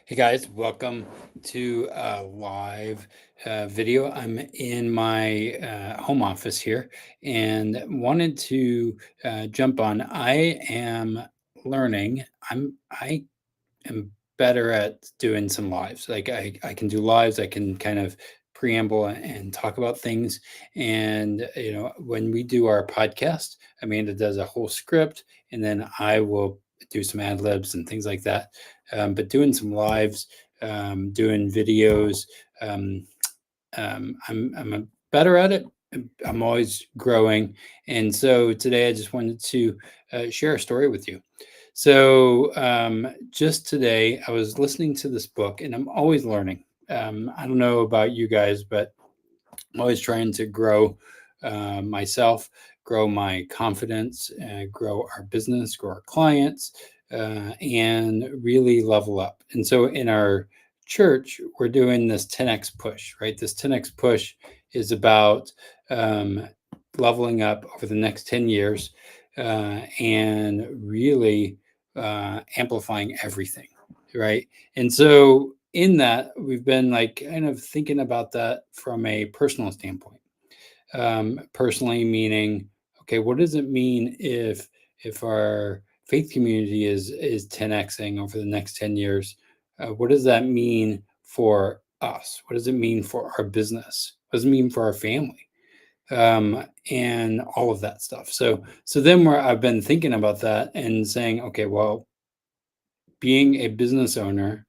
Hey guys, welcome to a live video. I'm in my home office here and wanted to jump on. I am learning. I am better at doing some lives. Like I can do lives. I can kind of preamble and talk about things. And when we do our podcast, Amanda does a whole script, and then I will do some ad libs and things like that. But doing some lives, doing videos, um, I'm better at it. I'm always growing, and so today I just wanted to share a story with you. So just today, I was listening to this book, and I'm always learning. I don't know about you guys, but I'm always trying to grow myself, grow my confidence, grow our business, grow our clients, and really level up. And so in our church, we're doing this 10x push, right? This 10x push is about um, leveling up over the next 10 years and really amplifying everything, right? And so in that, we've been like kind of thinking about that from a personal standpoint. Personally, meaning, okay, what does it mean if our faith community is 10xing over the next 10 years? What does that mean for us? What does it mean for our business? What does it mean for our family? And all of that stuff. So then where I've been thinking about that and saying, okay, well, being a business owner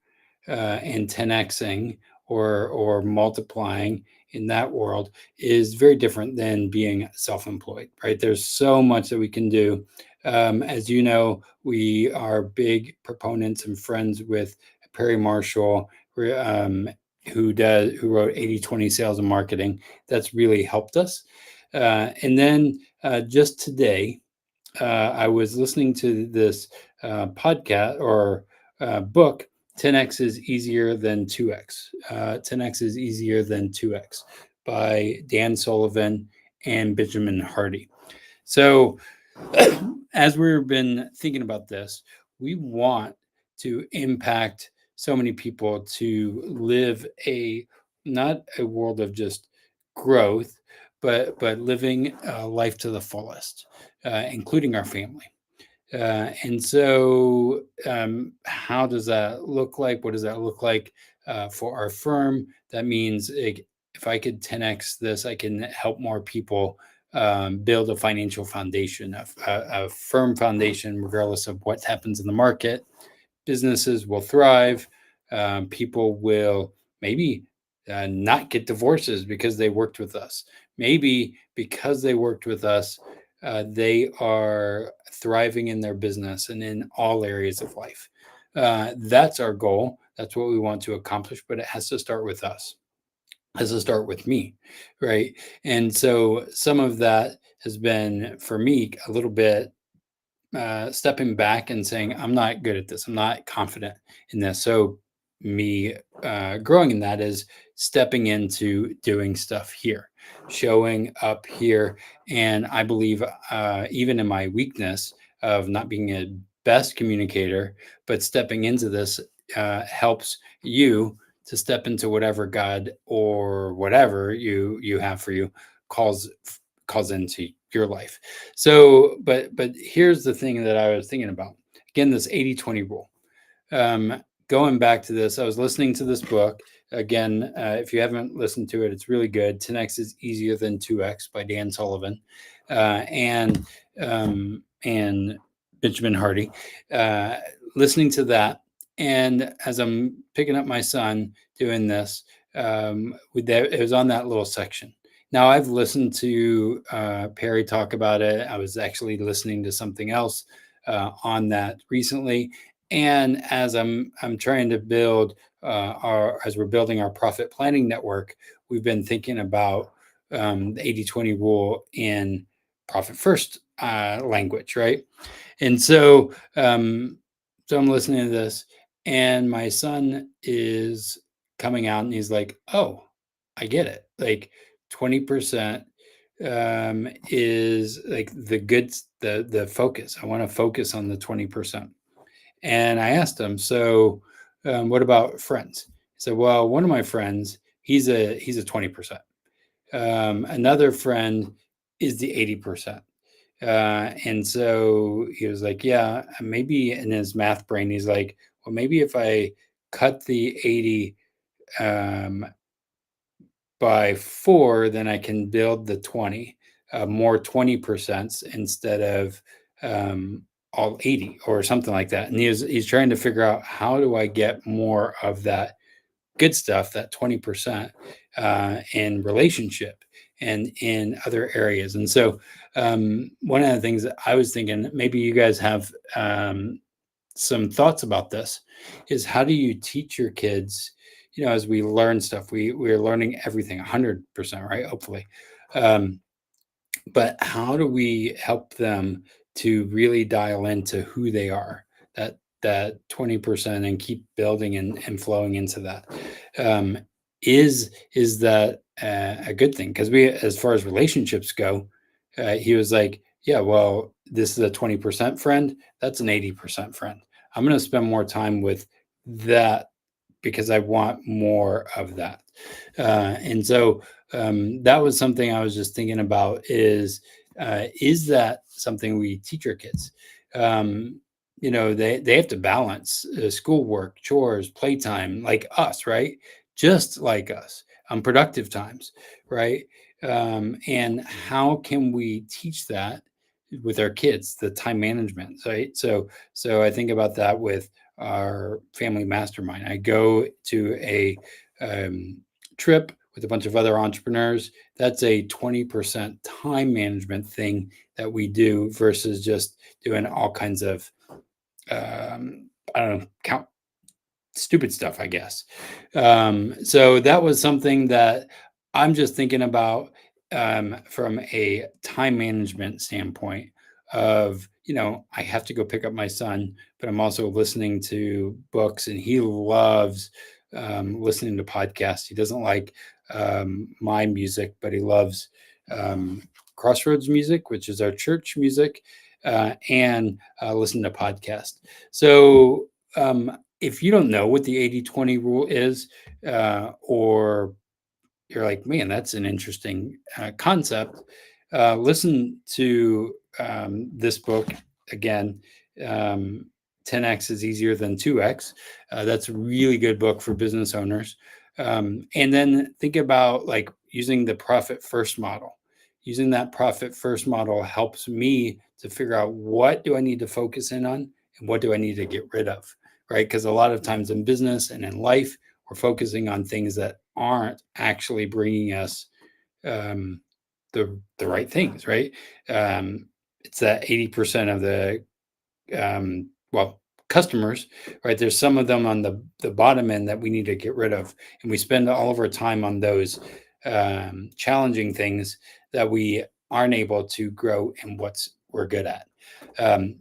and 10xing or multiplying in that world is very different than being self-employed, right? There's so much that we can do. As you know, we are big proponents and friends with Perry Marshall, um, who wrote 80/20 Sales and Marketing. That's really helped us. And then just today, I was listening to this podcast or book, 10x is easier than 2x. 10x is easier than 2x by Dan Sullivan and Benjamin Hardy. So, as we've been thinking about this, we want to impact so many people to live a not a world of just growth, but living life to the fullest, including our family. And so, how does that look like? What does that look like for our firm? That means if I could 10x this, I can help more people build a financial foundation, a firm foundation, regardless of what happens in the market. Businesses will thrive. People will maybe not get divorces because they worked with us. Maybe because they worked with us, they are thriving in their business and in all areas of life. That's our goal. That's what we want to accomplish, but it has to start with us. It has to start with me, right? And so some of that has been for me a little bit stepping back and saying, I'm not good at this. I'm not confident in this. So, me growing in that is stepping into doing stuff here, showing up here. And I believe, even in my weakness of not being a best communicator, but stepping into this helps you to step into whatever God or whatever you have for you calls calls into your life. So, but here's the thing that I was thinking about. Again, this 80/20 rule. Going back to this, I was listening to this book. Again, if you haven't listened to it, it's really good. 10x is easier than 2x by Dan Sullivan, and Benjamin Hardy. Uh, Listening to that, and as I'm picking up my son doing this, it was on that little section. Now I've listened to Perry talk about it. I was actually listening to something else on that recently, and as I'm trying to build our as we're building our profit planning network, we've been thinking about the 80/20 rule in profit first language, right? And so I'm listening to this, and my son is coming out, and he's like, "Oh, I get it. Like 20% is like the focus. I want to focus on the 20%." And I asked him, so What about friends? He said, well, one of my friends, he's a 20%. Another friend is the 80%. And so he was like, yeah, maybe in his math brain, he's like, well, maybe if I cut the 80 um, by four, then I can build the 20, more 20% instead of all 80 or something like that. And he's trying to figure out, how do I get more of that good stuff, that 20%, in relationship and in other areas. And so, one of the things that I was thinking, maybe you guys have some thoughts about this, is how do you teach your kids, as we learn stuff, we're learning everything 100%, right? Hopefully. Um, but how do we help them to really dial into who they are, that 20%, and keep building and flowing into that? um, is that a good thing? Because we, as far as relationships go, he was like, yeah, well, this is a 20% friend, that's an 80% friend. I'm going to spend more time with that because I want more of that. And so, that was something I was just thinking about, is that something we teach our kids? Um, they have to balance schoolwork, chores, playtime, like us, right? Just like us, on productive times, right? And how can we teach that with our kids, the time management, right? So I think about that with our family mastermind. I go to a um, trip with a bunch of other entrepreneurs. That's a 20% time management thing that we do versus just doing all kinds of, I don't know, count stupid stuff, I guess. So that was something that I'm just thinking about, from a time management standpoint of, I have to go pick up my son, but I'm also listening to books, and he loves listening to podcasts. He doesn't like my music, but he loves um, Crossroads music, which is our church music, and listen to podcasts. So, if you don't know what the 80/20 rule is, or you're like, man, that's an interesting concept, listen to this book again. um, 10x is easier than 2x. That's a really good book for business owners. And then think about, like, using the profit first model. Using that profit first model helps me to figure out, what do I need to focus in on and what do I need to get rid of, right? Because a lot of times in business and in life, we're focusing on things that aren't actually bringing us um, the right things, right? It's that 80% of the, well, customers, right? There's some of them on the bottom end that we need to get rid of, and we spend all of our time on those challenging things that we aren't able to grow in what's we're good at. Um,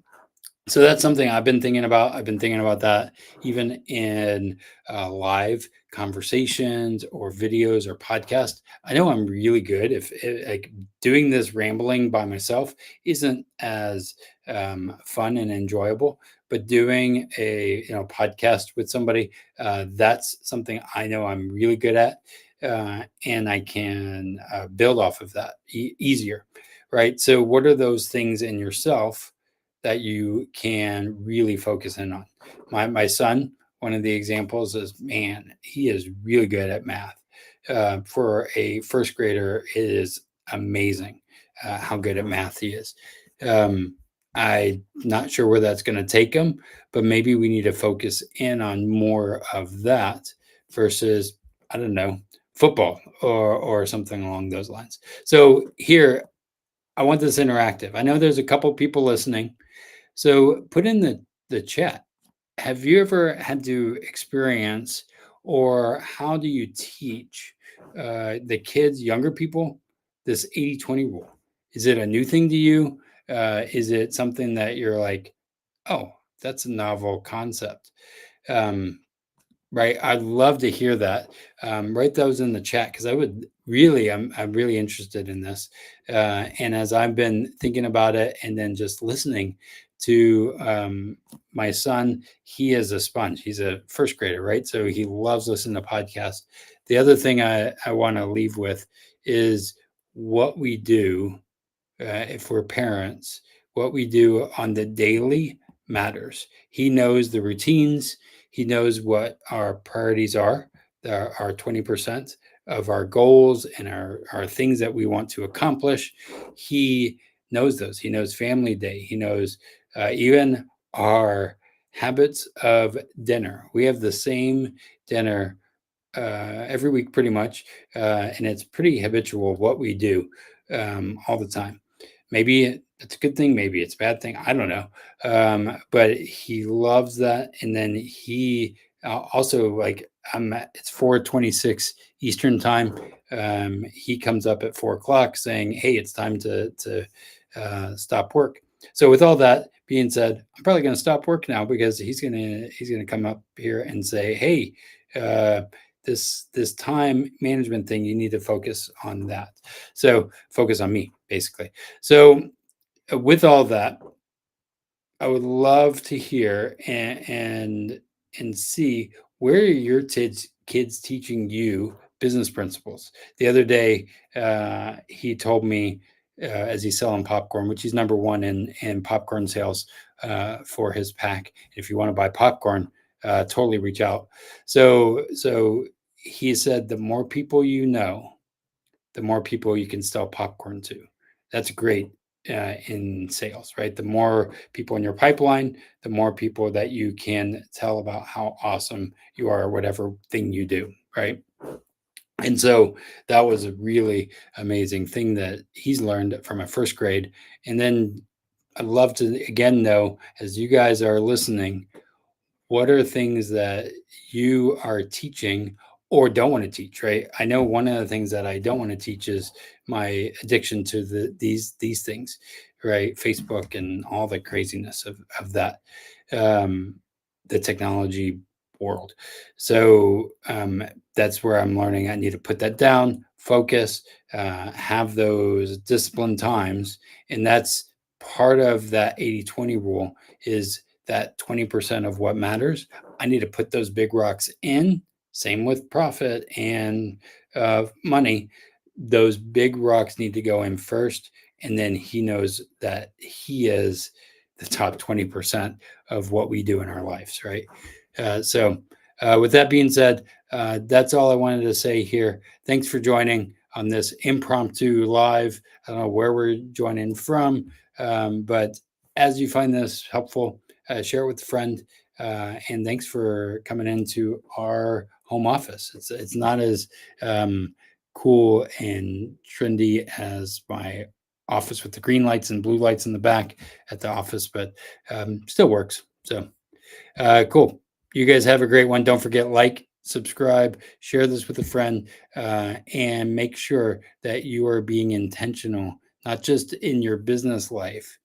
so that's something I've been thinking about. I've been thinking about that even in live conversations or videos or podcasts. I know I'm really good, if like, doing this rambling by myself isn't as fun and enjoyable, but doing a podcast with somebody, that's something I know I'm really good at, and I can build off of that easier, right? So, what are those things in yourself that you can really focus in on? My son, one of the examples is, man, he is really good at math. For a first grader, it is amazing how good at math he is. Um, I'm not sure where that's going to take him, but maybe we need to focus in on more of that versus, I don't know, football or something along those lines. So here, I want this interactive. I know there's a couple people listening, so put in the chat. Have you ever had to experience, or how do you teach the kids, younger people, this 80/20 rule? Is it a new thing to you? Is it something that you're like, oh, that's a novel concept? Um, Right. I'd love to hear that. Write those in the chat, because I'm really interested in this. And as I've been thinking about it and then just listening to my son, he is a sponge. He's a first grader, right? So he loves listening to podcasts. The other thing I want to leave with is what we do if we're parents, what we do on the daily matters. He knows the routines, he knows what our priorities are, our 20% of our goals and our things that we want to accomplish. He knows those. He knows family day. He knows even our habits of dinner. We have the same dinner every week pretty much, and it's pretty habitual what we do all the time. Maybe it's a good thing, maybe it's a bad thing. I don't know. But he loves that. And then he also like it's 4:26 Eastern time. He comes up at 4 o'clock saying, "Hey, it's time to stop work." So with all that being said, I'm probably going to stop work now because he's gonna come up here and say, "Hey, uh, this time management thing, you need to focus on that." So focus on me, basically. So with all that, I would love to hear and see where are your kids teaching you business principles. The other day, he told me as he's selling popcorn, which he's number one in popcorn sales for his pack. If you want to buy popcorn, totally reach out. So he said, the more people you know, the more people you can sell popcorn to. That's great in sales, right? The more people in your pipeline, the more people that you can tell about how awesome you are, whatever thing you do, right? And so that was a really amazing thing that he's learned from a first grade. And then I'd love to again know, as you guys are listening, what are things that you are teaching or don't want to teach, right? I know one of the things that I don't want to teach is my addiction to these things, right? Facebook and all the craziness of that, um, the technology world. So that's where I'm learning I need to put that down, focus, have those disciplined times. And that's part of that 80-20 rule is that 20% of what matters. I need to put those big rocks in. Same with profit and money. Those big rocks need to go in first. And then he knows that he is the top 20% of what we do in our lives, right? With that being said, that's all I wanted to say here. Thanks for joining on this impromptu live. I don't know where we're joining from, but as you find this helpful, share it with a friend. And thanks for coming into our home office. It's not as cool and trendy as my office with the green lights and blue lights in the back at the office, but still works. So cool. You guys have a great one. Don't forget, like, subscribe, share this with a friend, and make sure that you are being intentional, not just in your business life,